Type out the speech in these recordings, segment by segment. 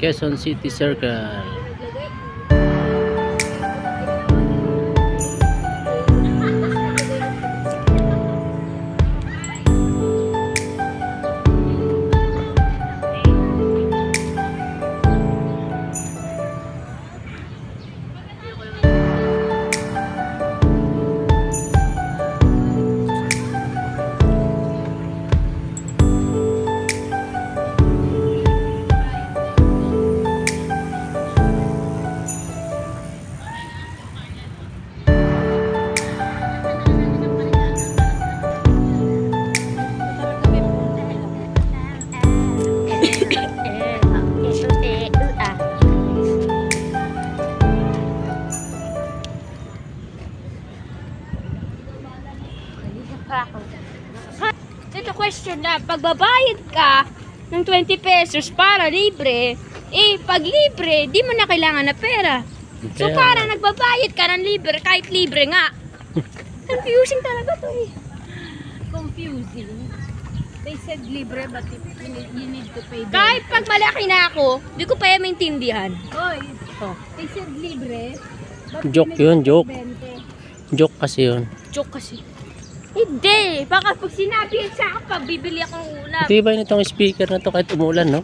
Quezon City Circle. Ito question na, pagbabayad ka ng 20 pesos para libre, pag libre, di mo na kailangan na pera. So para nagbabayad ka ng libre, kahit libre nga. Confusing talaga to Confusing. They said libre but you need to pay. Kahit pag malaki na ako, di ko pa yan maintindihan. Oy, they said libre. Joke yun, joke. Joke kasi yun. Joke kasi. Hindi. Baka pag sinabi yan sa akin, pag bibili akong ulam. Tibay na itong speaker na to kahit umulan, no?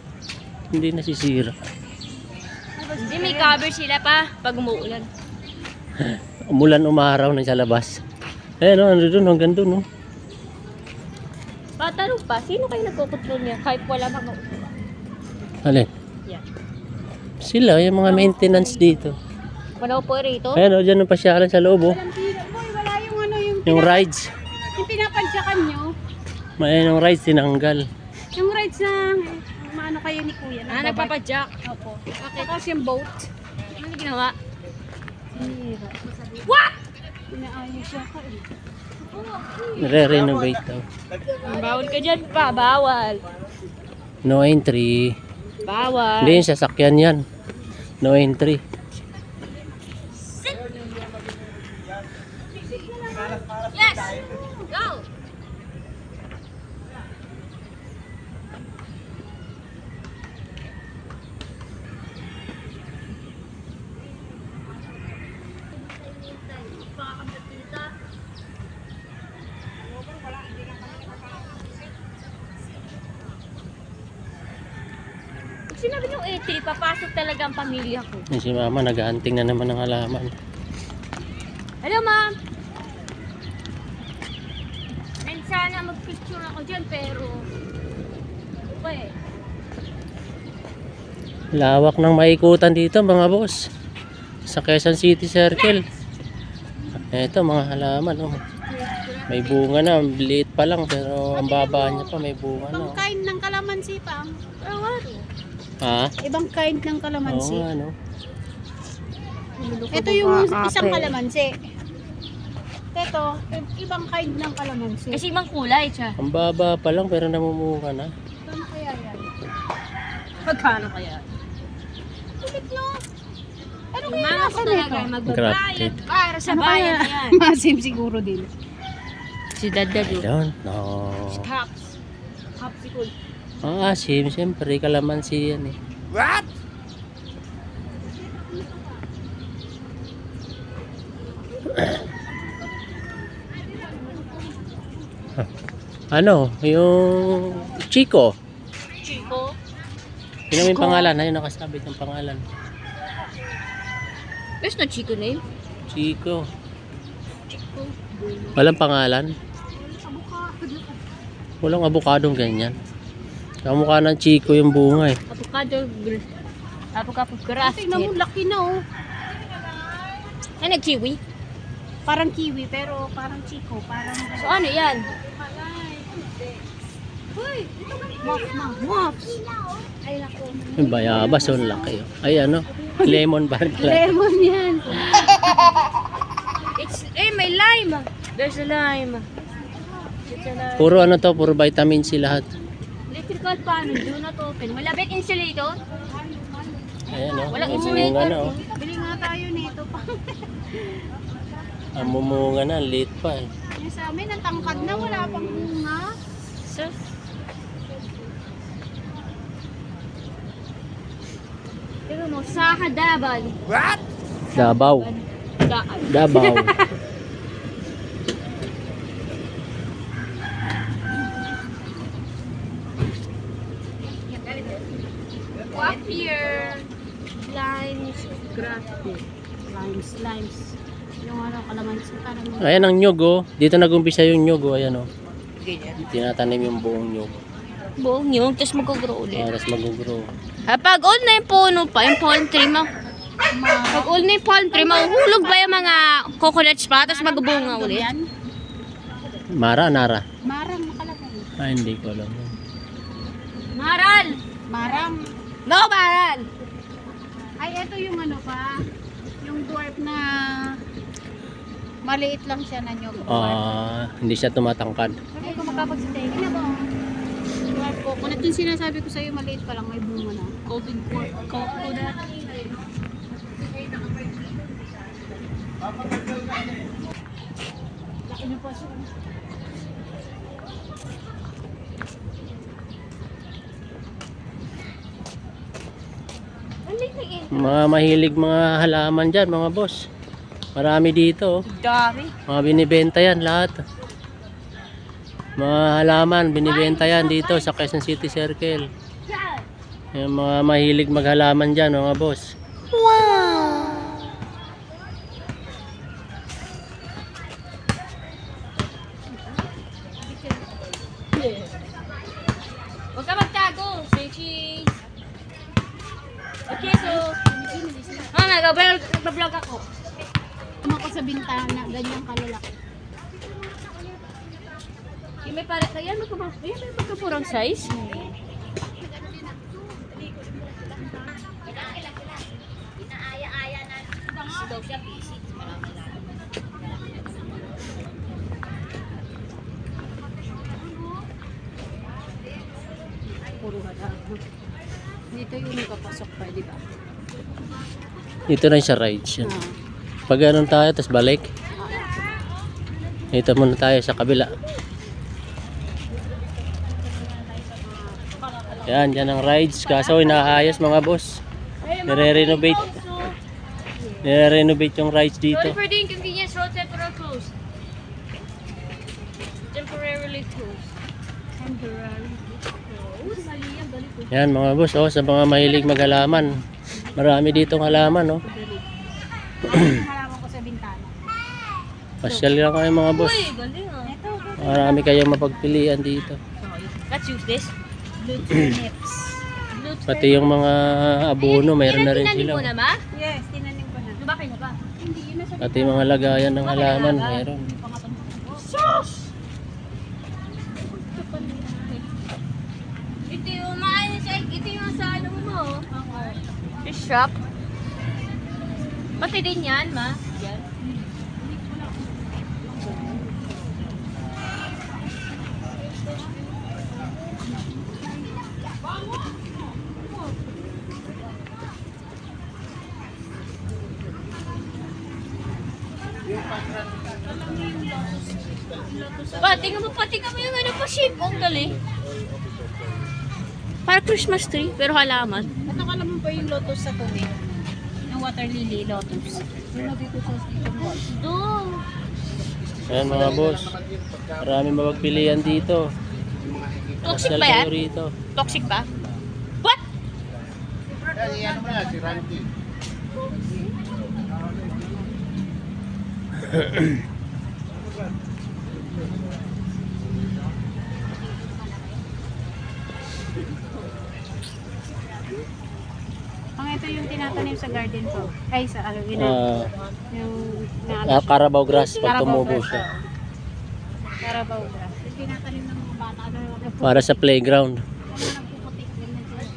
Hindi nasisira. Hindi, may cover sila pa pag umuulan. Umulan, umaraw na sa labas. Eh, no, ano doon, hanggang doon, no? Patanong pa, sino kayo nagkukontrol niya kahit wala mga ulan? Alin? Yeah. Sila, yung mga maintenance dito. Manaw po rito? Ayan, o, dyan ang pasyalan sa loob, oh. Wala yung ano, Yung rides. yung pinapansyakan nyo. May yung rides tinanggal. Yung rides na maano kayo ni Kuya. Nagpapadyak. Opo. Tapos yung boat. Ano ginawa? Sinira. What? Inaayos siya ka eh. Nare-renovate daw. Bawal ka dyan pa, bawal. No entry. Bawal. Hindi yung sasakyan yan. No entry. Yes! Go! Sinabi niyong 83, papasok talaga ang pamilya ko. Yung si mama nag-aanting na naman ng halaman. Hello, ma'am! And sana mag-picture ako dyan, pero... Lawak ng maikutan dito, mga boss. Sa Quezon City Circle. Ito, mga halaman, oh. May bunga na, liit pa lang, pero ang baba niya pa, may bunga na. Ibang kind ng kalamansi pa. Ha? Ibang kind ng kalamansi. Oo, ano? Ito yung isang kalamansi. Ito, ibang kind ng kalamansi. Kasi ibang kulay siya. Ang baba pa lang, pero namumunga na. Saan kaya yan? Magkano kaya? Bakit no? Ano Yung kaya mga nasa talaga nito? magbabayad para sa bayan na yan. Masim siguro din. Si Dadad I don't know. Caps. Popsicle. Ah, siyempre, kalamansi yan eh. What? Ano? Yung Chico. Chico. Yun ang yung pangalan. Ayun nakasabit ng pangalan. There's no Chico name. Chico. Chico. Walang pangalan. Walang abukadong ganyan. Kamukha ng Chico yung bunga eh. Avocado grass. Tingnan mo, laki na oh. Ano, kiwi? Parang kiwi pero parang chico. Parang... So ano yan? Uy! Mops! Ay naku. Yung bayabas, yung laki. Ay ano, lemon bar. Lemon yan. It's, may lime. There's a lime. Puro ano to, puro vitamin C lahat. Electrical panel, do not open. Wala ba insulator? Ayan o, Walang mumunga na o. Bili nga tayo nito pa. Ang mumunga na, late pa eh. Yung sa amin, ang tangkad na, wala pang bunga. Sir? puno sa Hadaban. Dabaw. Daan. Dabaw. Up here. Lines. Grabe. Limes. Yung ano, kalamansi. Parang Ayan ang nyug oh. Dito nag-umpisa yung nyug oh. Ayan oh. Tinatanim yung buong nyug. Buong yung, tapos mag-grow ulit. Tapos mag-grow. Pag all na yung puno pa, yung palm tree mo. Pag all na yung palm tree, mahuhulog ba yung mga coconuts pa, tapos magbubunga ulit? yan. Mara, Nara. Marang nakalagay. Ay, hindi ko alam. Maral! Marang. No, maral! Ay, ito yung ano pa. Yung dwarf na maliit lang siya na nyog. Hindi siya tumatangkad. Sabi ko makapagsitingin na ba? Dwarf ko. Kung ito yung sinasabi ko sa'yo, maliit pa lang, may bunga na. Coconut. Laki niyo po siya. Mga mahilig mga halaman dyan, mga boss. Marami dito. Oh. Dami. Mga binibenta yan lahat. Mga halaman, binibenta yan dito sa Quezon City Circle. Yung mga mahilig maghalaman dyan, mga boss. Wow! Huwag ka magtago. Say cheese. Okay, so... nag-vlog ako. Ano ko sa bintana, ganyang kalalaki. Yung may para kaya may magkapurang size. Puro hada. Dito yung nakapasok pa, di ba? Dito na siya rides yan. Ah. Pag ganun tayo, tapos balik. Dito muna tayo sa kabila. Yan, yan ang rides. Kaso inaayos mga boss. Nire-renovate. Nire-renovate yung rides dito. Sorry for the inconvenience, road temporarily closed. Temporarily closed. Temporary. Yan mga boss, oh, sa mga mahilig maghalaman. Marami ditong halaman, oh. Halaman ko sa bintana. Pasyal lang kayo mga boss. Uy, galing ah. Ito, Marami kayong mapagpilian dito. Let's use this. blue turnips. Pati yung mga abono, mayroon na rin Tinanim sila. mo na ba? Yes, tinanim ko na. Lumaki na ba? Hindi, yun na sa Pati mga lagayan ng halaman, mayroon. Sus! Ito yung ito yung sa ano mo. Fish shop. Pati din yan, ma. Yan. Tingnan mo yung ano pa shape. Ang galing. Para Christmas tree, pero halaman. At nakalaman pa yung lotus sa tubig. Yung water lily lotus. Yung dito sa Doon. Ayan mga boss, marami mapagpilian dito. Toxic Pasyal ba yan? kayo rito. Toxic ba? What? ito yung tinatanim sa garden ko. Ay, sa alawin yung Carabao grass pag Carabao tumubo grass. siya. Carabao grass. Yung tinatanim ng mga bata. Para sa playground. Nagpuputik din na dyan.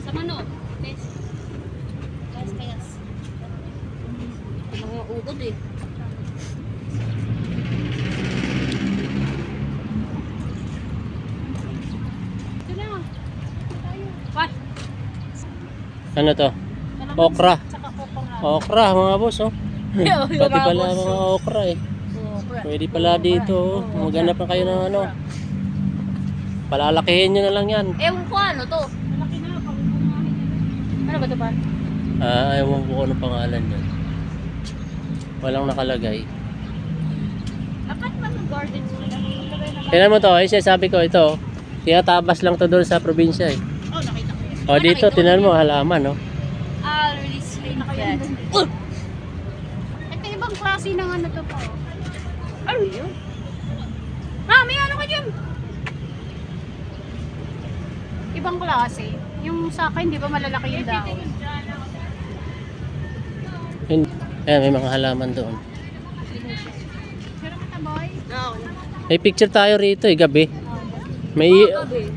Sa manok. Kayas. Mga uod eh. Ito na. What? Ano to? Okra. Tsaka kokong Okra mga boss, oh. Pati pala mga okra eh. Pwede pala dito, oh. Maghanap na kayo ng ano. Palalakihin nyo na lang yan. Ewan ko ano to. Malaki na, pag-bumahin na. Ano ba to ba? Ewan ko kung ano pangalan yun. Walang nakalagay. Dapat ba ng garden sila? Tingnan mo to, sabi ko ito. Tinatabas lang to doon sa probinsya eh. Oh, nakita ko yun. O dito, tingnan mo halaman no. I'll release Kaya that. doon. Ito ibang klase ng ano to po. Ano yun? Mami, ano ka dyan? Ibang klase. Yung sa akin, di ba malalaki yung dahon? Ayan, may mga halaman doon. Pero kataboy? Oo. May picture tayo rito eh, gabi.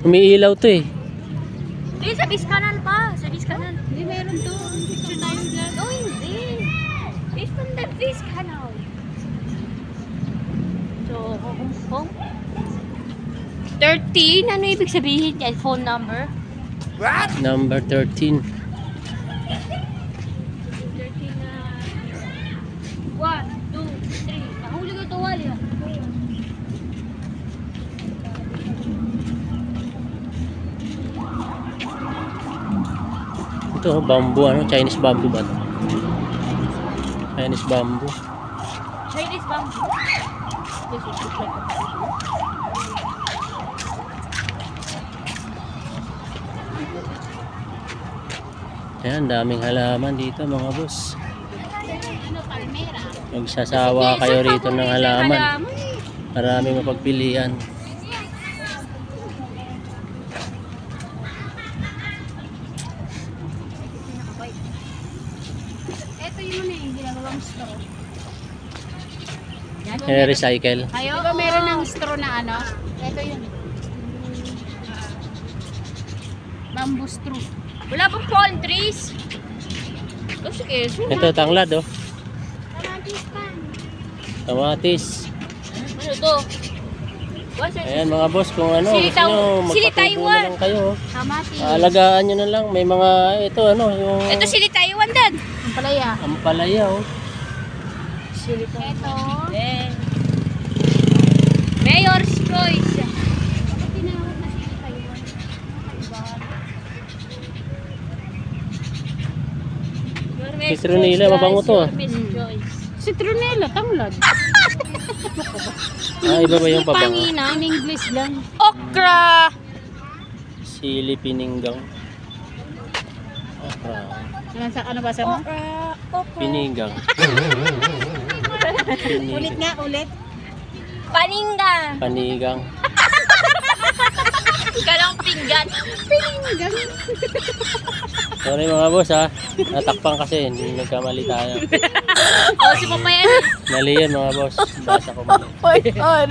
Umiilaw to eh. Hindi, sa Biscanal pa. Sa Biscanal. Hindi, meron to. Picture tayo dyan. No, hindi. It's from the Biscanal. So, kung 13? Ano ibig sabihin yan? Phone number? Number 13. 13 na... 1, 2, 3. Nahuli ko ito, wali. Ito, bamboo, ano? Chinese bamboo ba ito? Chinese bamboo. Chinese bamboo. Ayan, daming halaman dito mga boss. Ano, palmera. Magsasawa kayo rito ng halaman. Marami mapagpilian. Ito yung ano yung ginagawang straw. Recycle. Di ba meron ng straw na ano? Ito yun. Bamboo straw. Wala pang palm trees. Oh, sige. Ito, tanglad oh. Kamatis pa. Kamatis. Ano to? What's it? Ayan mga boss, kung ano, Sili gusto nyo, Sili magpatubo Taiwan. na lang kayo. Oh. Kamatis. Alagaan nyo na lang. May mga, ito ano, yung Ito sili Taiwan dan. Ang palaya. ampalaya oh. Sili Ito. Mayor's choice. Bakit tinawag na sili Taiwan? Kakaiba. Citronella, mabango to, ah. Miss Joyce. Citronella, tanglad. Iba ba yung pabango? Pangina, in English lang. Okra. Sili pininggang. Ano ba sa mo? Pininggang. Ulit nga, ulit. Paninggan. Panigang. Galang pinggan. Pininggan. Sorry mga boss ha. Natakpan kasi, hindi nagkamali tayo. O, si Papa yan. Mali yan mga boss. Basa ko mali. Pininggan.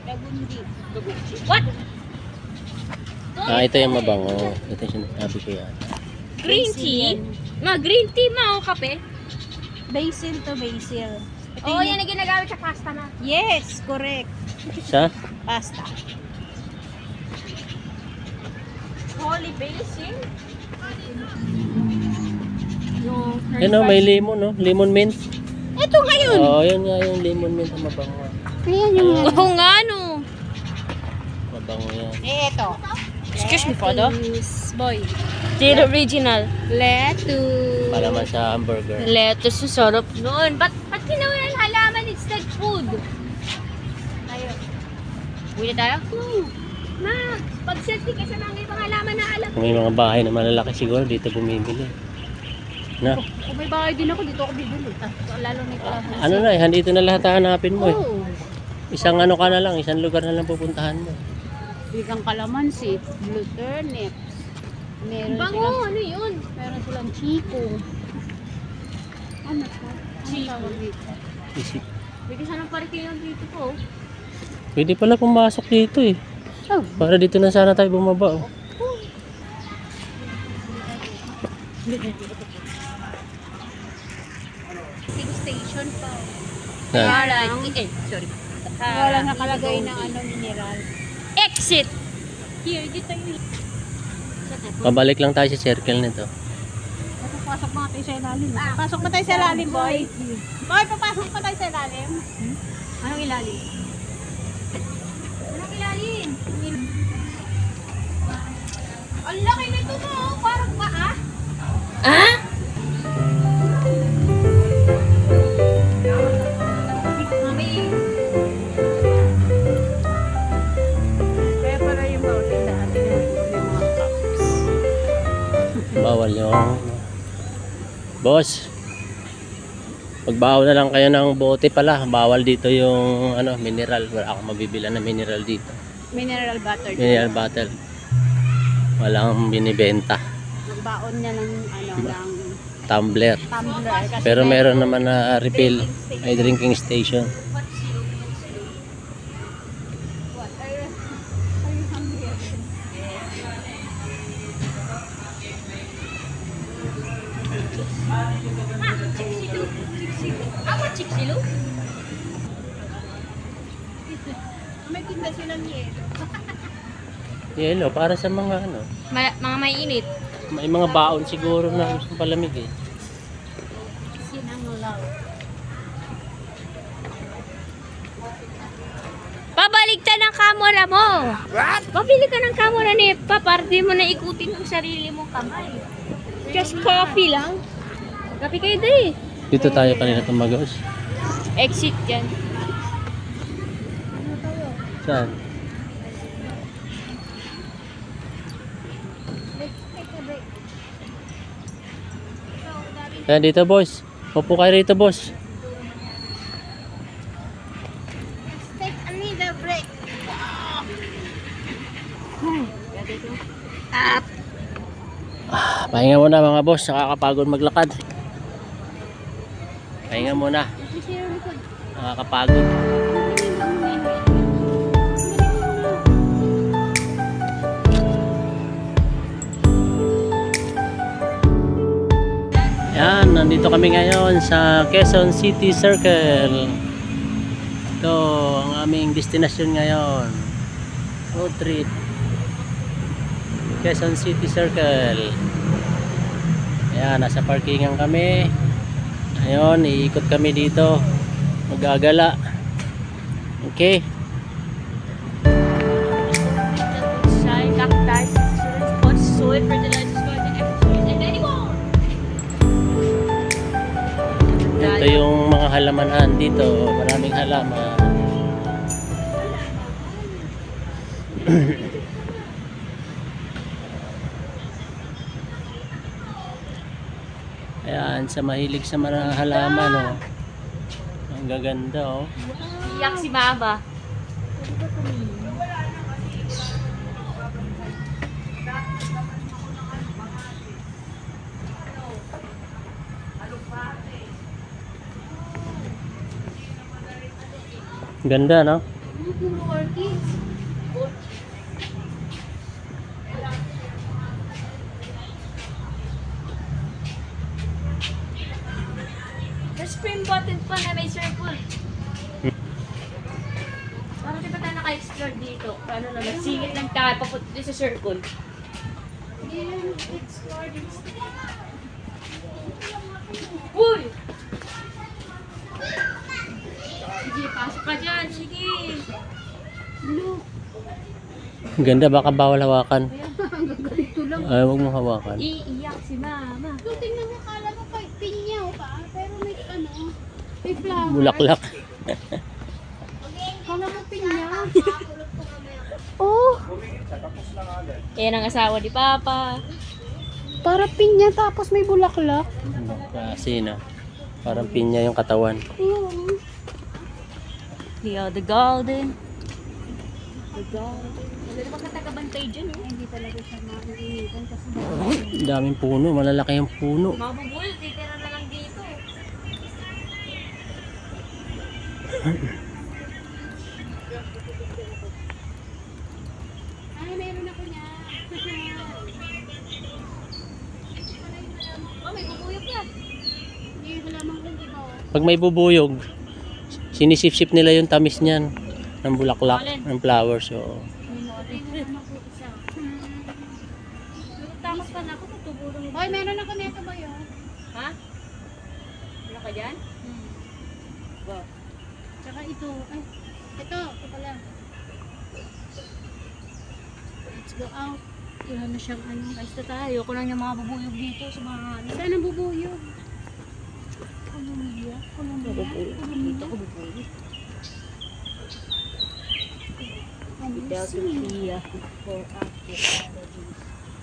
Lagundi. What? Ito yung mabango. Ito yung sinasabi ko yan. Green tea? Green tea ma o kape? Basil to basil. Ito Oo, yung- yan ang ginagamit sa pasta na. Yes, correct. Sa? Pasta. Holy basil? Yan o, may lemon no? Lemon mint. Ito ngayon. Oo, yan nga yung lemon mint ang mabango. Ayan yung Oo nga no. Mabango yan. ito. Excuse me, Father. Lettuce. Boy. The original. Lettuce. Para naman sa hamburger. Lettuce, sarap noon. Ba't ginawa yung halaman instead food? Tayo. Uwi na tayo? Ma, pag-selfie ka sa mga ibang halaman na alam. Kung may mga bahay na malalaki siguro, dito bumibili. Na? Kung may bahay din ako, dito ako bibili. Lalo nito lang. Ano na, dito na lahat hanapin mo eh. Oh. Isang ano ka na lang, isang lugar na lang pupuntahan mo. Bigang kalamansi, blue turnips. Meron Bango, silang, ano yun? meron silang chico. Ano to? Ano tawag dito? Isip. Bigyan siya ng parikilong dito po. Pwede pala pumasok dito eh. Oh, Para dito na sana tayo bumaba oh. station pa. Yan. Sorry. Wala nakalagay ng ano, mineral. Exit! Here, dito yun. Pabalik lang tayo sa circle nito. Papasok mga tayo sa ilalim. Pasok pa tayo sa ilalim, boy. Boy, papasok pa tayo sa ilalim. Anong ilalim? boss. Pagbaho na lang kayo ng bote pala. Bawal dito yung ano, mineral. Wala akong mabibila na mineral dito. Mineral butter. Mineral bottle. Walang binibenta. Magbaon niya ng ano, ng Tumbler. tumbler. Kasi Pero meron naman na refill. Ay drinking station. Chiksilo? may tinda silang yelo. Yelo, para sa mga ano. Mga may init. May mga baon siguro na gusto palamig eh. Sinangulaw. Pabaligtad ng camera mo. What? Pabili ka ng camera ni Pa para di mo na ikutin ang sarili mong kamay. Just coffee lang. Kape kayo din. Dito tayo kanina tumagos. Exit yan. Saan? Kaya dito boss. Upo kayo rito boss. Take another break. Pahinga muna mga boss. Nakakapagod maglakad. Pahinga muna. Nakakapagod. Yan, nandito kami ngayon sa Quezon City Circle. Ito ang aming destinasyon ngayon. Road trip. Quezon City Circle. Ayan, nasa parkingan kami. Ngayon, iikot kami dito. Magagala. Okay. Shine, cactus, spots, soil, fertilizers, garden, exercise, and anymore. Ito yung mga halamanan dito. Maraming halaman. Ayan, sa mahilig sa mga halaman, oh. Ang gaganda, oh. Iyak si Mama. Ganda, no? May spring button pa na may circle. Parang di ba tayo naka-explore dito? Paano na magsingit lang tayo papunta dito sa circle? Uy! Sige, pasok ka dyan. Sige. Ang ganda, baka bawal hawakan. Ganito lang. Ay, huwag mo hawakan. Iiyak si Mama. Kung tingnan mo, kala mo kay pinyaw pa, pero may ano, may flower. Bulaklak. Kala mo pinyaw. Oh! Yan ang asawa ni Papa. Para pinya tapos may bulaklak. Kasi na. Parang pinya yung katawan. The golden. The golden. Wala naman katagabantay dyan, eh. Hindi talaga siya makikinitan kasi Daming puno. Malalaki yung puno. Mabubul, titira na lang dito. ay, meron ako niya. Oh, may bubuyog yan. Hindi, halaman ko iba. Pag may bubuyog, sinisip-sip nila yung tamis niyan ng bulaklak, ng flowers. So, Takot pa na ako, tutubulong. Hoy, meron ako nito ba yun? Ha? Ano ka dyan? Wow. Tsaka ito. Ay, ito pala. Let's go out. Wala na siyang ano. Ayos na tayo. Ayoko lang yung mga bubuyog dito sa mga ano. Saan ang bubuyog? Columbia. Dito ako bubuyog. Amazing. For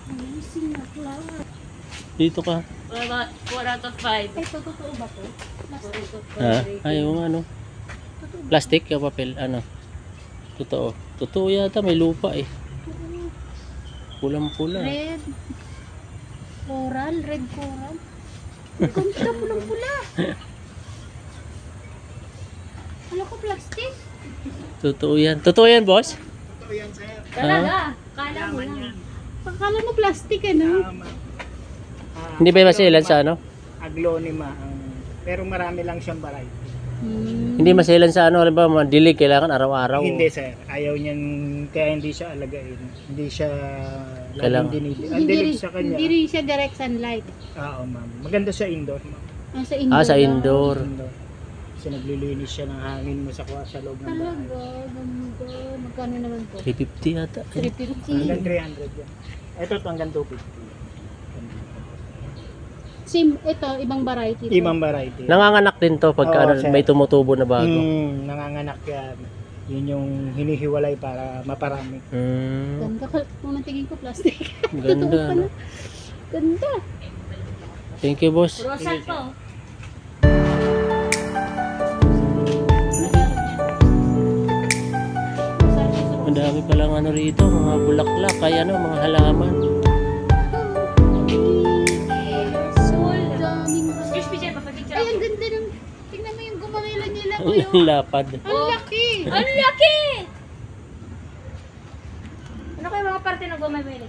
Amazing na flower. Dito ka. 4 out of 5. Ito, totoo ba to? Ha? Ay, yung ano. Plastic o papel? Ano? Totoo. Totoo yata. May lupa eh. Pulang-pula. Red. Coral. Red coral. Ganda, pulang-pula. Ano ko, plastic? Totoo yan. Totoo yan, boss? Talaga. Kala mo lang. Akala mo plastic eh, no? Hindi ba maselan sa ano? Aglonema pero marami lang siyang variety. Hindi maselan sa ano? Halimbawa, dilig. Kailangan araw-araw. Hindi sir, ayaw niyan kaya hindi siya alagain. Hindi siya Kailangan. laging dinidig. Ang dilig sa kanya. Hindi rin siya direct sunlight. Oo ma'am. Maganda siya indoor ma'am. Sa indoor. Ah, sa indoor. Indoor. Kasi naglilinis siya ng hangin mo sa loob ng bahay. Talaga, ganda. Magkano naman po? 350 yata. 350. Hanggang 300 yan. Ito hanggang 250. Ito, ibang variety. to. Ibang variety. Nanganganak din to pagka Oo, ano, sir. may tumutubo na bago. Nanganganak yan. Yun yung hinihiwalay para maparami. Ganda. Unang tingin ko, plastic. Ganda. Totoo pala. No? Ganda. Thank you, boss. Rosal po. Ang dami palang ano rito, mga bulaklak, kaya ano, mga halaman. Soul. Daming Excuse me, Jen. Papapicture Ay, ako. ang ganda ng... Tingnan mo yung gumamela-nila ko yung... Lapad. Ang laki! Ang laki! Ano kayo mga parte na gumamili?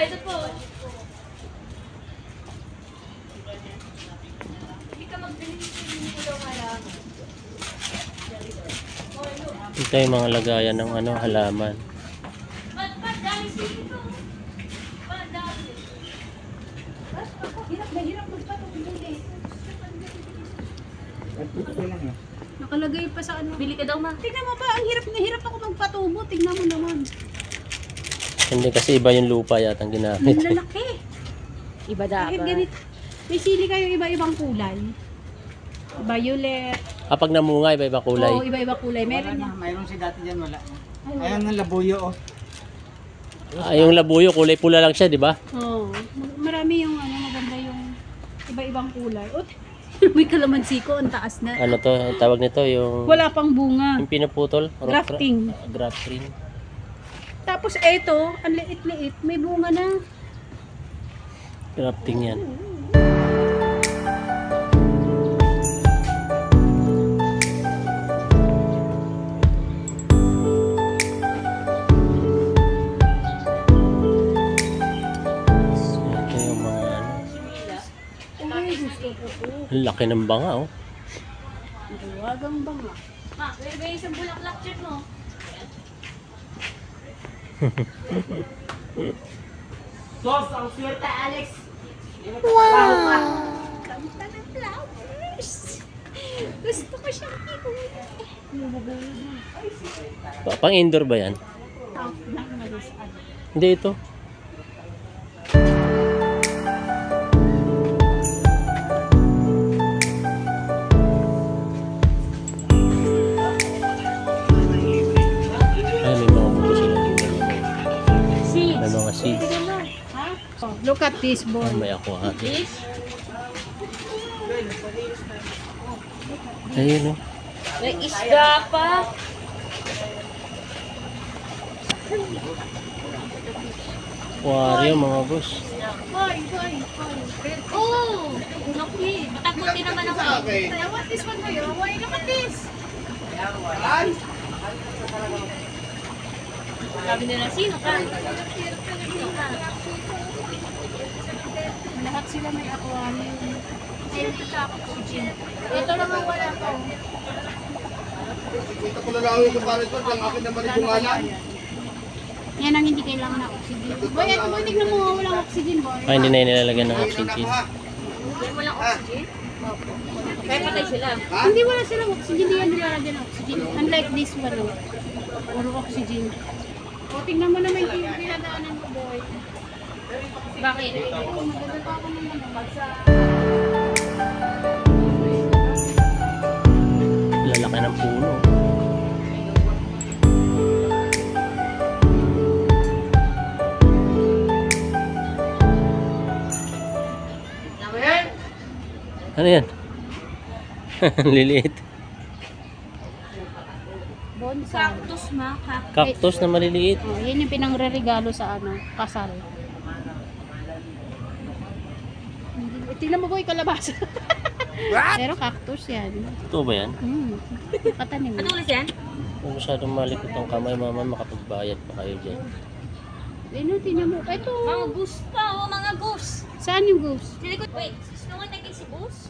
Ito po. Hindi ka magdilim mo daw kailangan. Ito yung mga lagayan ng ano, halaman. Dami sito. Dami. Hirap na hirap magpatungkol eh. Ito lang yan. Nakalagay pa sa ano. Bili ka daw, ma. Tingnan mo ba, ang hirap na hirap ako magpatubo. Tingnan mo naman. Hindi kasi iba yung lupa yata ang ginamit. Ang lalaki. Iba Bakit ganito? May sili kayo iba-ibang kulay. Violet. Kapag namunga, iba-iba kulay. Oo, iba-iba kulay. Meron Wala yan. na, mayroon si dati dyan, wala. Ay, wala. Ayan ng labuyo oh. Ah, yung labuyo, kulay pula lang siya, di ba? Oo. Marami yung ano, maganda yung iba-ibang kulay. O, may kalamansi ko, ang taas na. Ano to, ang tawag nito, yung... Wala pang bunga. Yung pinuputol? Grafting. Grafting. Tapos eto, ang liit-liit, may bunga na. Grafting yan. Ito yung mga ano. Ay, gusto ko po. Ang laki ng banga, oh. Duwagang banga. Ma, meron ba yung isang bulaklak check mo? Kanta ng flowers. Gusto ko siyang iuwi. Pang indoor ba yan? Hindi ito. Ay, may mga buto sila. May mga seeds. Ha? Oh, look at this boy. Ay, may aqua. This? Ayun, oh. May isda pa. Aquarium, mga boss. Boy, boy, boy. Oh! Laki. Matakuti naman ako. I want this one for you. Why, look at this. Sabi nila, sino ka? Sino ka? Lahat sila may aquarium. Sino ka ako po, Jin? Ito naman wala ko. Kita ko lang yung kapalit ko, lang akin naman yung bungalan. Yan ang hindi kailangan ng oxygen. Boy, ito boy, tignan mo, walang oxygen boy. Ay, hindi na yun nilalagyan ng oxygen. Hindi mo lang oxygen? Kaya patay sila. Hindi wala silang oxygen, hindi yan nilalagyan ng oxygen. Unlike this one, oh. Puro oxygen. O, tingnan mo naman yung pinadaanan mo, boy. Bakit? Lalaki ng puno. Ano yan? Liliit. Bonsai. Cactus ma. Cactus na maliliit. Oh, yan yung pinangre-regalo sa kasal. Tingnan mo boy, kalabasa. Pero cactus yan. Totoo ba yan? Katanim. Ano ulit yan? Kung masyadong malikot ang kamay, mama, makapagbayad pa kayo dyan. Tingnan mo. Ito. Mga goose pa, oh, mga goose. Saan yung goose? Sili ko, wait, sinungan tayo si goose?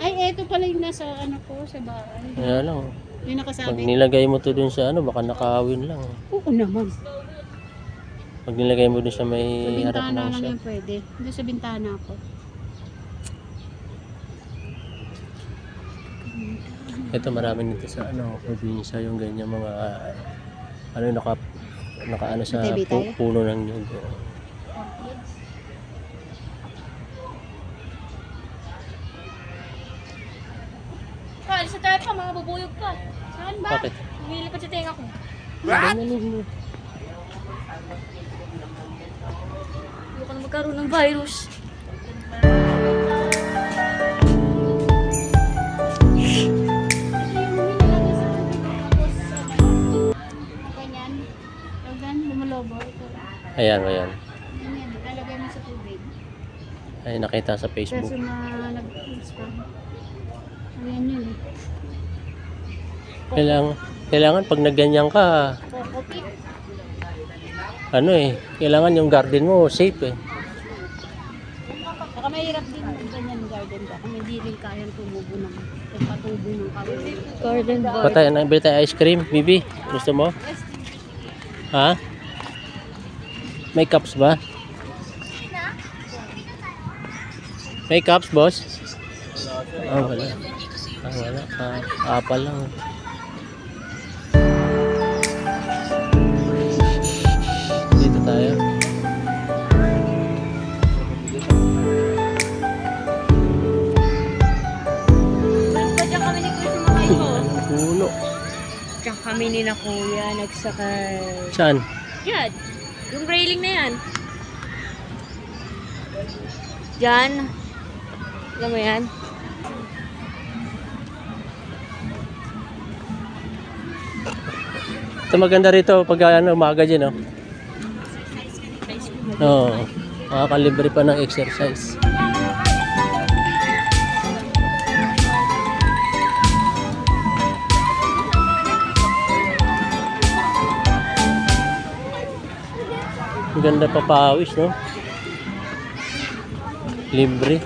Ay, eto pala yung nasa ko, sa bahay. Kaya lang, Yung pag nakasabi. nilagay mo to dun sa ano, baka nakawin lang. Oo naman. Pag nilagay mo dun sa may Sa harap bintana ng lang siya. yan pwede. Doon sa bintana ako. Ito marami nito sa ano, probinsya yung ganyan mga ano naka ano sa Bitay-bitay? puno ng nyug. Pa, sa tayo pa, mga bubuyog pa. Saan ba? Bakit? Lumilipad sa tenga ko. Ganyan. Ayoko na magkaroon ng virus. Ganyan. Ganyan, lumalobo. Ito. Ayan, ayan. Ganyan, lalagay mo sa tubig. Ay nakita sa Kaso Facebook. na nag-spam. Ayan yun eh. Kailangan pag nagganyan ka, Kokopit. ano kailangan yung garden mo safe eh. Saka mahirap din yung ganyan garden ka. Kung hindi rin kayang tumubo ng patubo ng kawin. Garden boy. Patay na bili tayo ice cream, Bibi. Gusto mo? Ha? May cups ba? May cups, boss? Ah, wala. Ah, wala. Apal lang. Dito tayo. Saan dyan kami ni Chris mga ito? Puno. Diyan kami ni na kuya, nagsakay. Saan? Yan. Yung railing na yan. Diyan. Alam mo yan? Ito maganda rito pag ano, umaga dyan, oh. Oo. Makakalibre pa ng exercise. Ang ganda pa pawis, no? Libre.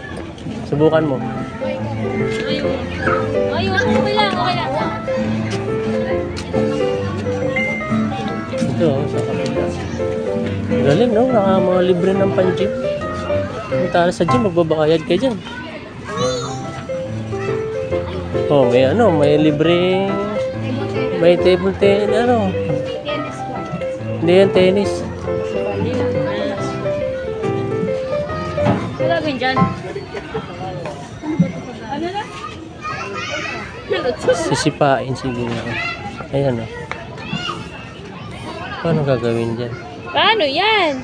Subukan mo. Ayun. Ayun. Okay lang. Okay lang. Ito, sa kapila. Galing, no? Mga libre ng pan-gym. Kung tala sa gym, magbabakayad ka dyan. Oh, may ano, may libre. May table tennis, ano? Tennis ko. Hindi yan tennis. Wala gawin dyan. Ano na? Sisipain siguro. Ayan, oh. Paano gagawin dyan? Paano yan?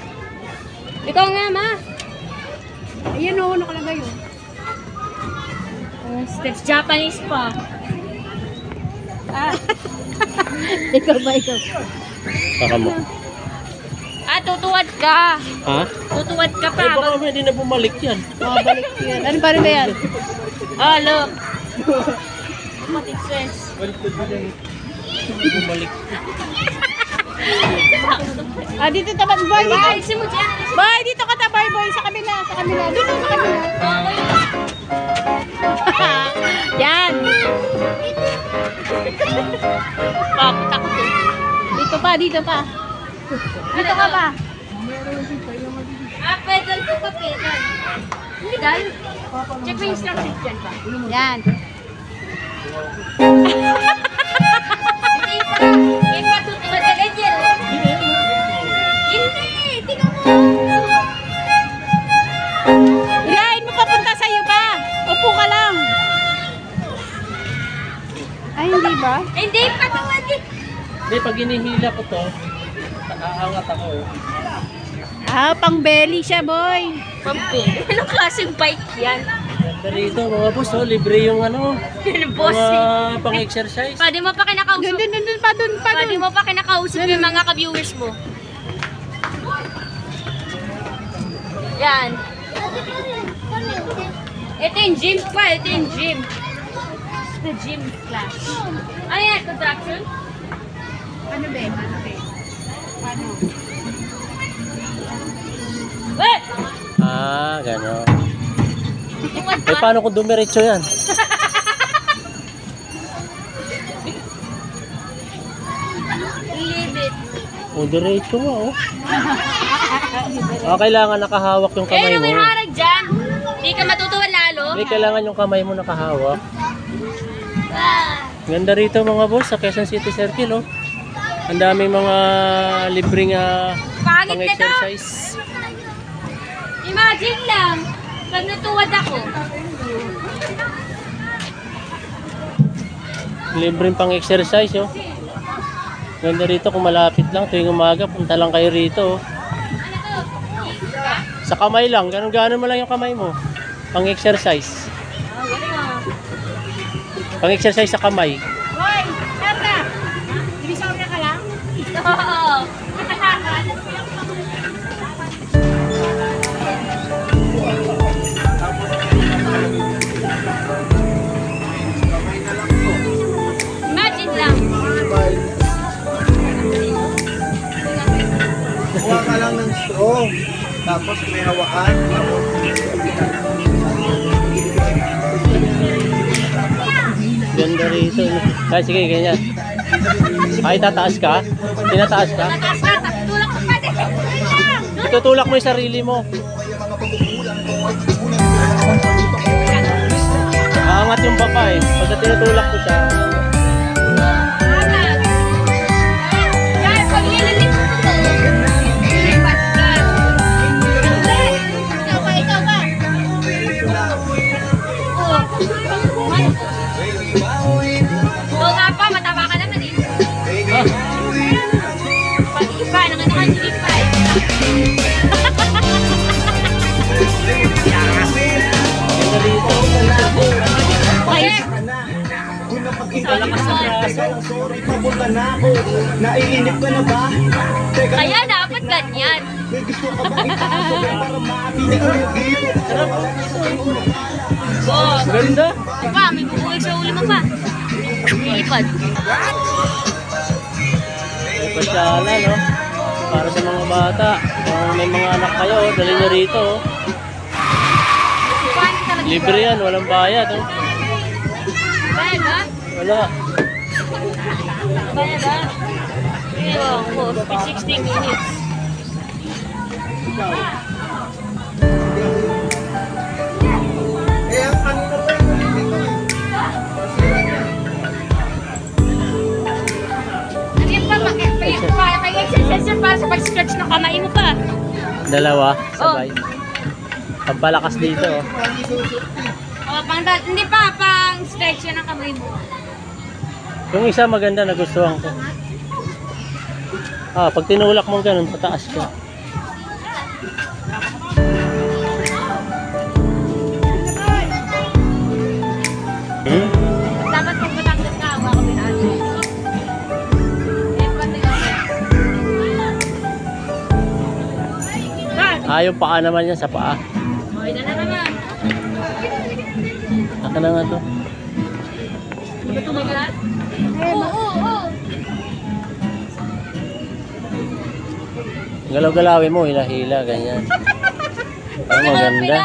Ikaw nga, ma. Ayan o, nakalagay yun. Steps Japanese pa. Ah. Ikaw ba ikaw? Baka mo. Tutuwad ka. Ha? Tutuwad ka pa. Ay, baka hindi na bumalik yan. Balik yan. Ano pa rin ba yan? Oh, look. What it says. Bumalik. Ah, dito tapat boy. Bye, si mo dyan. Boy, dito ka tabay boy. Sa kabila. Sa kabila. Dito sa kabila. Yan. Bakit ako to? Dito pa, dito pa. Dito ka pa. Pedal ko ka, pedal. Pedal? Check mo yung instructions dyan pa. Yan. Hindi pa tutuwad ka ganyan. ba? Hindi pa tuwad eh. Hindi, pag hinihila ko to, aangat ako. Ah, pang belly siya, boy. Pampil. Anong klaseng bike yan? Ganda rito mga boss, oh, libre yung ano, Boss eh. mga pang-exercise. Pwede mo pa kinakausap. Dun pa, dun pa, Pwede dun. mo pa kinakausap yung mga ka-viewers mo. Yan. Ito yung gym pa. Ito yung gym. The gym class. Ano yan? Contraction? Ano ba? Paano? Wait! Ah, gano'n. Ipad Eh, pa. paano kung dumiretso yan? Leave it. O, diretso nga, oh. Ah, kailangan nakahawak yung kamay Eh, may mo. harag dyan. Hindi ka matutuwa lalo. Hindi, kailangan yung kamay mo nakahawak. Ganda rito mga boss, sa Quezon City Circle, oh. Ang daming mga libreng Pangit na to. pang-exercise. Imagine lang. Pag natuwad ako. Libreng pang-exercise, oh. Ganda rito kung malapit lang tuwing umaga, punta lang kayo rito, oh. Sa kamay lang, ganun-ganun mo lang yung kamay mo. Pang-exercise. Pang-exercise sa kamay. Boy, Erna! Divisoria ka lang? Oo. Imagine lang. Kuha ka lang ng straw. Tapos may hawakan. Ganda rito. Ay, sige, ganyan. Ay, tataas ka? Tinataas ka? Tataas ka. Tulak ka pa din. Itutulak mo yung sarili mo. Aangat yung papa eh. Pagka tinutulak ko siya, Yan, pag nililit mo ito. Lipat ka. Ikaw ba? Oo nga pa, mataba ka naman eh. Pag-iba, nakita ka yung pa eh. ganda rito. Palakas sa braso. Sorry, papunta na ako. Naiinip ka na ba? Teka, Kaya dapat ganyan. may gusto ka ba itaso para mapinig mo dito? Oh, Ganda. pa, may bubuhay sa ulo mo pa. Lilipad. May pasyala, no? Para sa mga bata. Kung may mga anak kayo, dali nyo rito. Oh. Paano talaga? Libre yan, walang bayad. Oh. Bayad ba? Wala. Bayad ba? Ewan ko, 60 minutes. Eh, ang ano na ba yung dito eh? Ano yan pa? Pag-exercise yan para sa pag-stretch ng kamay mo pa. Dalawa, sabay. Pampalakas dito. Oh. Hindi pa, pang-stretch yan ng kamay mo. Yung isa maganda, nagustuhan ko. Ah, pag tinulak mo ganun, pataas ka. Hmm? Dapat kung matanggal ka, hawa ko binalo. Ah, yung paa naman yan, sa paa. Okay na naman. Aka na nga to. Hindi ba tumagal? Oo. Galaw-galawin mo, hila-hila, ganyan. Oh, maganda.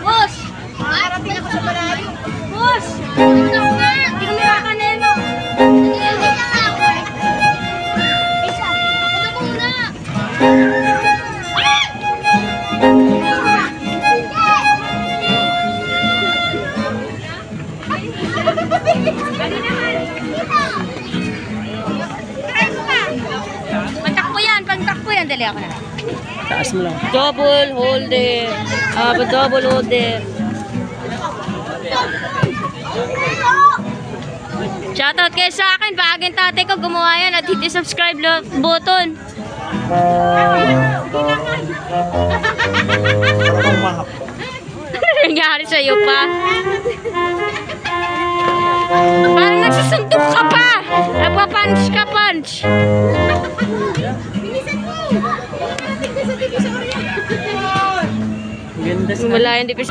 Boss! Marating ako sa malayo. Boss! Hindi ko nga! Hindi ko makakanelo. Hindi na nga ako. Isa! Una mo muna! Dali naman! Pagtakbo yan, dali ako na. Taas mo lang. Double holder. Double holder. Shoutout kayo sa akin. Baging tatay ko gumawa yan at hit yung subscribe button. Nangyari sa'yo pa. Parang nagsusuntok ka pa. Nagpa-punch ka, punch. Ganda sa... Wala yung dipis.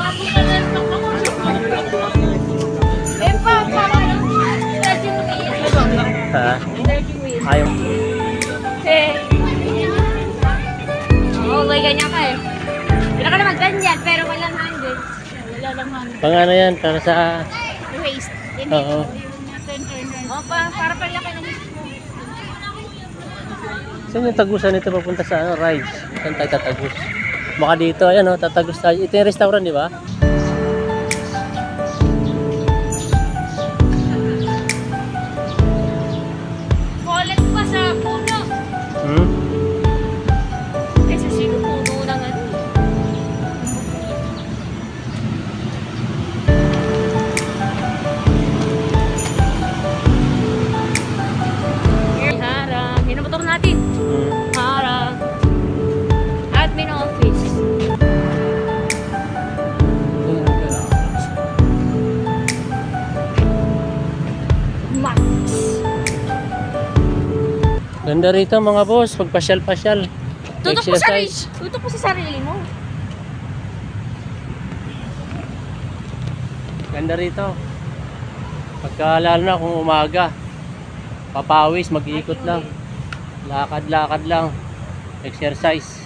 Ha? Ayaw. Oo, may ganyan ka eh. Hindi ka naman ganyan, pero walang handle. Wala lang man. Pang ano yan, para sa... Waste. Oo. Oo, para palaki ng mo. Saan yung tagusan nito papunta sa ano, rides? Saan tayo tatagus? Baka dito, ayan o, tatagus tayo. Ito yung restaurant, di ba? Collect pa sa puno. Hmm? Eh, sa sino puno ng ano? Harang. Yun ang motor natin. Hmm. Harang. Admin office. Max. Ganda rito mga boss, pagpasyal-pasyal. Tutok mo sa sarili. Exercise. Tutok mo sa sarili mo. Ganda rito. Pagka lalo na kung umaga, papawis, mag-iikot lang. Lakad-lakad lang. Exercise.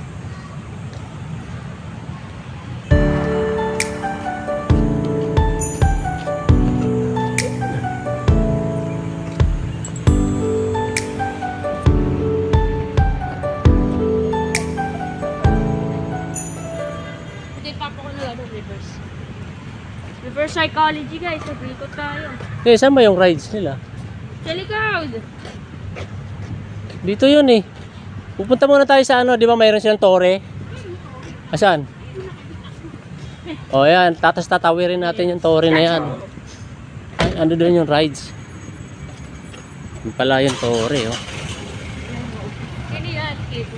Ito yung papa ko na ano, reverse. Reverse psychology guys, nag-ikot tayo. Eh, saan ba yung rides nila? Sa likod! Dito yun eh. Pupunta muna tayo sa ano, di ba mayroon silang tore? Asan? O yan, tatawirin natin yung tore na yan. Ay, ano doon yung rides? Yung pala yung tore oh. Ano yan, kid?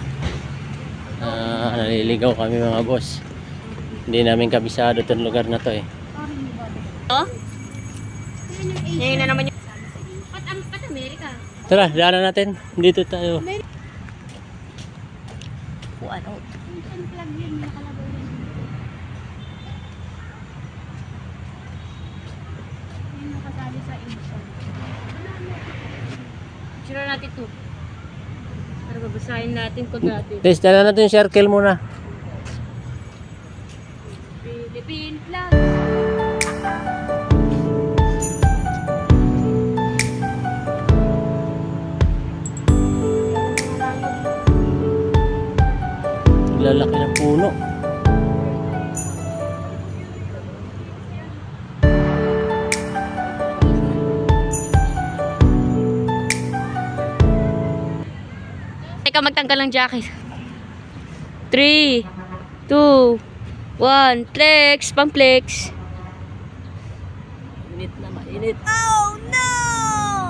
Naliligaw kami mga boss. Hindi namin kabisado itong lugar na to eh. Oh? Ngayon na naman yung... Pat Amerika? Tara, daanan natin. Dito tayo. O ano? Sira natin ito. Para babasahin natin kung natin. Test, daanan natin yung circle muna. Philippine flag. Lalaki ng puno. Teka, magtanggal ng jacket. 3, 2, 1, flex, pang flex. Init na mainit.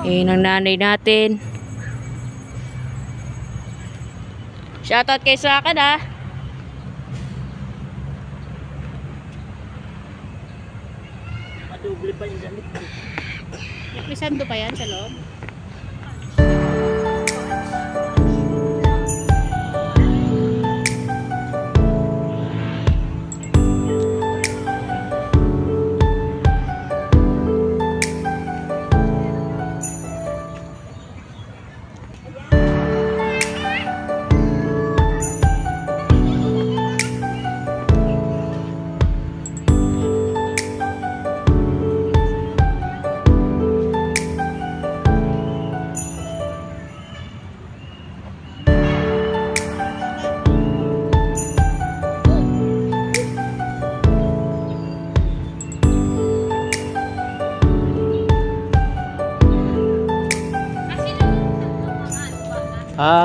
Ayun ang nanay natin. Shoutout kayo sa akin ha. Maduble pa yung gamit. May sando pa yan sa loob.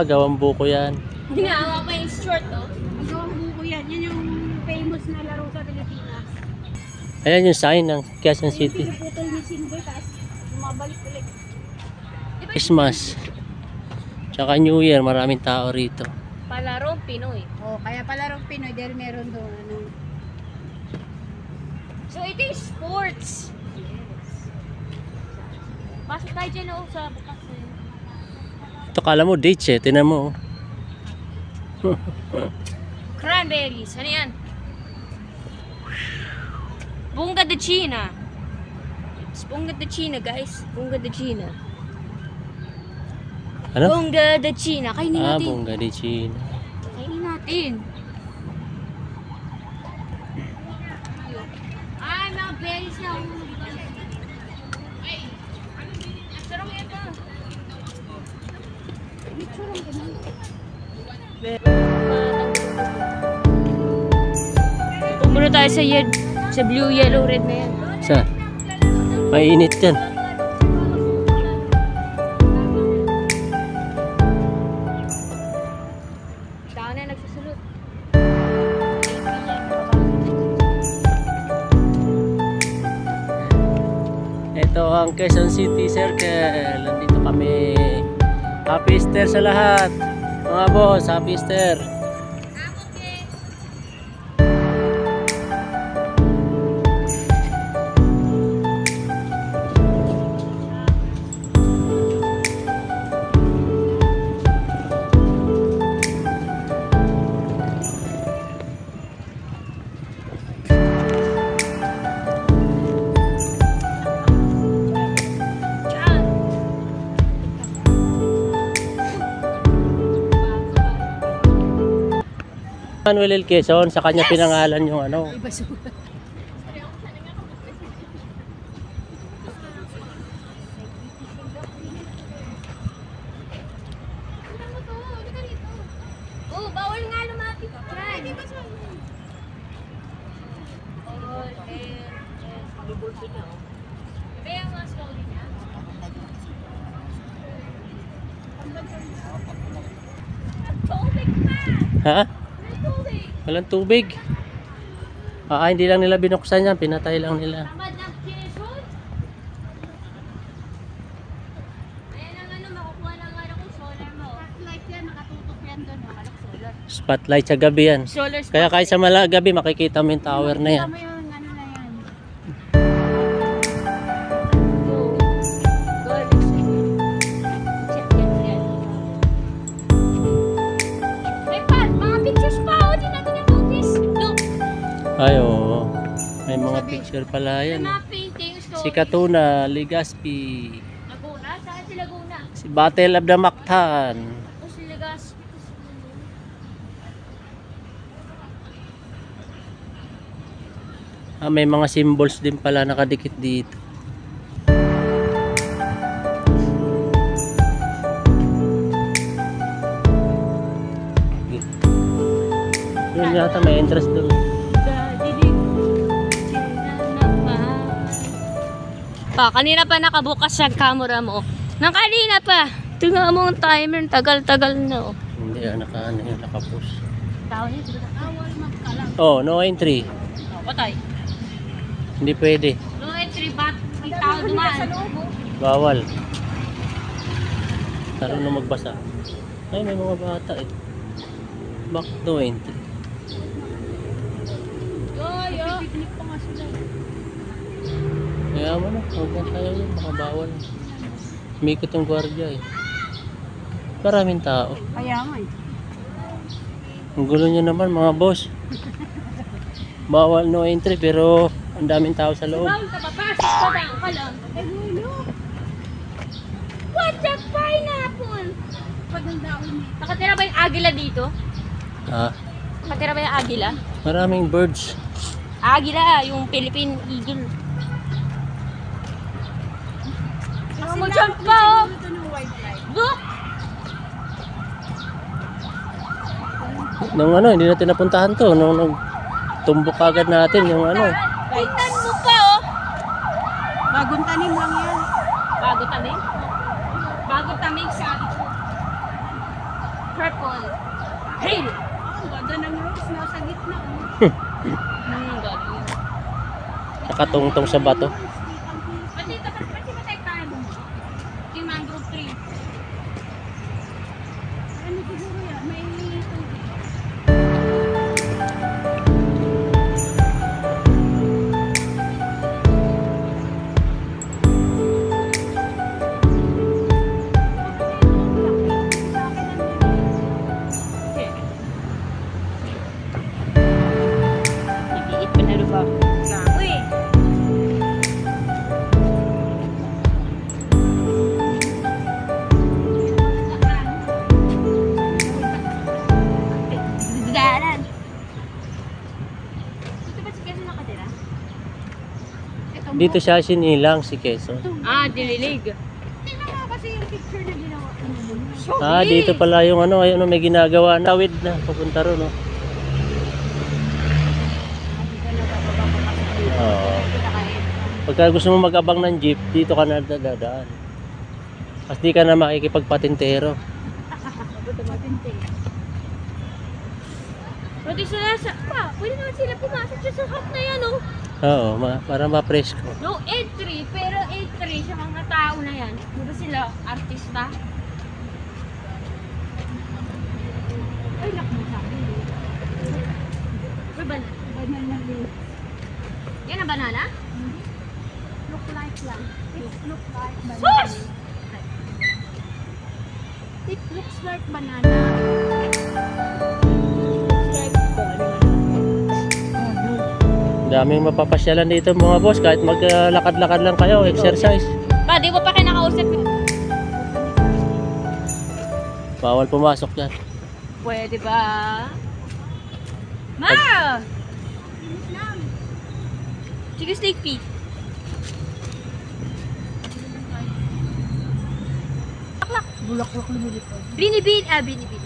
Gawang buko yan. Ginawa pa yung short oh. Ang gawang buko yan. Yan yung famous na laro sa Pilipinas. Ayan yung sign ng Quezon City. Pinuputol ni Simber, tapos Mabalik-balik. Christmas. Tsaka New Year, maraming tao rito. Palarong Pinoy. Oh, kaya pala rin Pinoy dahil meron doon ano. So it is sports. Pasok tayo dyan sa bukas. Ito kala mo dates eh, tinan mo. Cranberries. Ano yan? Bunga de China. It's Bunga de China, guys. Bunga de China. Ano? Bunga de China. Kainin natin. Bunga de China. Kainin natin. Ay, mga berries na. Ay, sarang ito. Pumunta tayo sa blue, yellow, red na yan. Saan? Mainit yan. Tao na nagsusulot. Ito ang Quezon City Circle. Nandito kami. Happy Easter sa lahat. Mga boss, Happy Easter. Manuel L. Quezon, sa kanya pinangalan yung ano. Oh, bawal nga lumapit. Try. Iba yung mga story niya. Tubig pa! Ha? Tubig! Walang tubig. Hindi lang nila binuksan yan, pinatay lang nila. Tamad ng kinisod? Ayan ang ano, makukuha ng ano kung solar mo. Light yan, nakatutok yan doon. Malak solar. Spotlight sa gabi yan. Solar spot. Kaya kahit sa gabi makikita mo yung tower na yan. Tama yung ano na yan. Mga pictures pa, o, di natin na-notice. Look, Ay, oo. May mga picture pala may yan. mga paintings. Si Katuna, Legazpi. Laguna? Saan si Laguna? Si Battle of the Mactan. O si Legazpi. May mga symbols din pala nakadikit dito. Yun yata may entrance doon. Kanina pa nakabukas sa camera mo. Nang kanina pa. Tingnan mo ang timer, tagal-tagal na. Oh. Hindi, nakapush. Tao niya, Awal magkalang. Oh, no entry. patay. Hindi pwede. No entry, ba't may tao dumaan? Bawal. Taro na magbasa. Ay, may mga bata eh. Back no entry. Picnic pa nga sila. Kaya mo na, huwag na tayo yun. Baka bawal. Umikot yung gwardiya eh. Maraming tao. Kaya nga eh. Ang gulo nyo naman mga boss. Bawal no entry pero ang daming tao sa loob. Bawal ka ba? Pasok ka ba? Ka lang. Ay, gulo. What the pineapple? Pagandaan eh. Nakatira ba yung agila dito? Nakatira ba yung agila? Maraming birds. Agila, yung Philippine Eagle. Mo dyan pa oh! Ito ng wildlife. Look! Nung ano, hindi natin napuntahan to. Nung tumbok agad natin yung ano. Tingnan mo pa oh! Bagong tanim lang yan. Bago tamig? Bago tamig sa purple. Hey! Ang ganda ng rose. Nasa gitna. Nakatungtong sa bato. Pati ba tayo tayo mo? Dito siya sinilang si Quezon. Ah, dililig. Tingnan mo kasi yung picture na ginawa ko mo. Ah, dito pala yung ano, ayun, may ginagawa na. Tawid na, papunta ron, no? Oo. Pagka gusto mo mag-abang ng jeep, dito ka na dadaan. Kasi di ka na makikipagpatintero. Pwede sila pwede naman sila pumasok sa hap na yan, oh. Oo, para ma-presko. No entry, pero entry sa mga tao na yan. Di ba sila artista? Ay, naku sa akin. May banana leaf. Yan ang banana? Look like lang. It look like banana. Sus! It looks like banana. Daming mapapasyalan dito mga boss, kahit maglakad-lakad lang kayo, exercise. Pa, di mo pa kayo nakausap. Bawal pumasok dyan. Pwede ba? Ma! Sige, steak pea. Bulaklak lumilipad. Binibin. Binibin.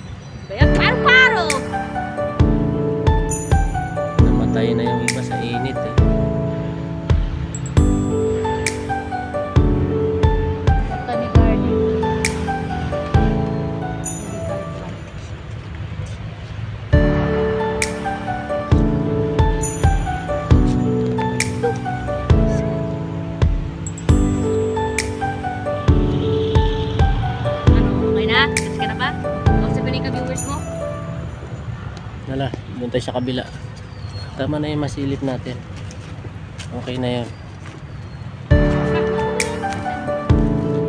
Bayan, paro-paro! Namatay na yung iba sa init eh. Tani garden. Ano, okay na? Tapos ka na ba? Huwag sabihin ka viewers mo. Nala, doon tayo sa kabila. Tama na yung masilip natin. Okay na yun.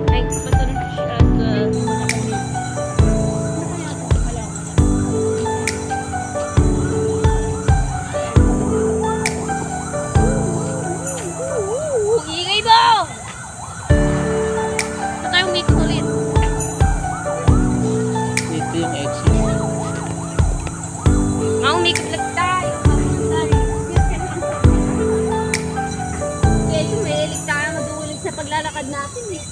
Ay, patunod siya at ingay mo! Ito tayong dito ulit. Dito yung exit. Make-up lang tayo. Kaya yung mahilig tayo madulig sa paglalakad natin eh.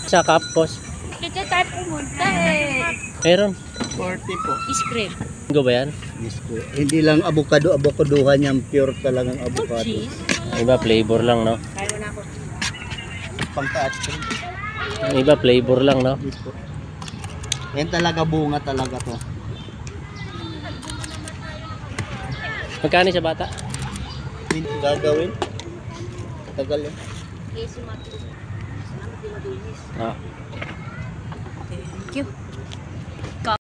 Sa Kapos. Dito tayo pumunta eh. Meron. 40 po. Script. Go ba yan? Yes po. Hindi lang avocadohan yan, pure talagang Oh, avocado. cheese. Iba flavor lang, no? Kaya na ako. Pangtaas ko. Iba flavor lang, no? Yes po. Yan talaga bunga talaga to. Magkano sa bata? Gagawin? Tagal yan. Okay, sumato. Salamat din madulis. Ah. Thank you.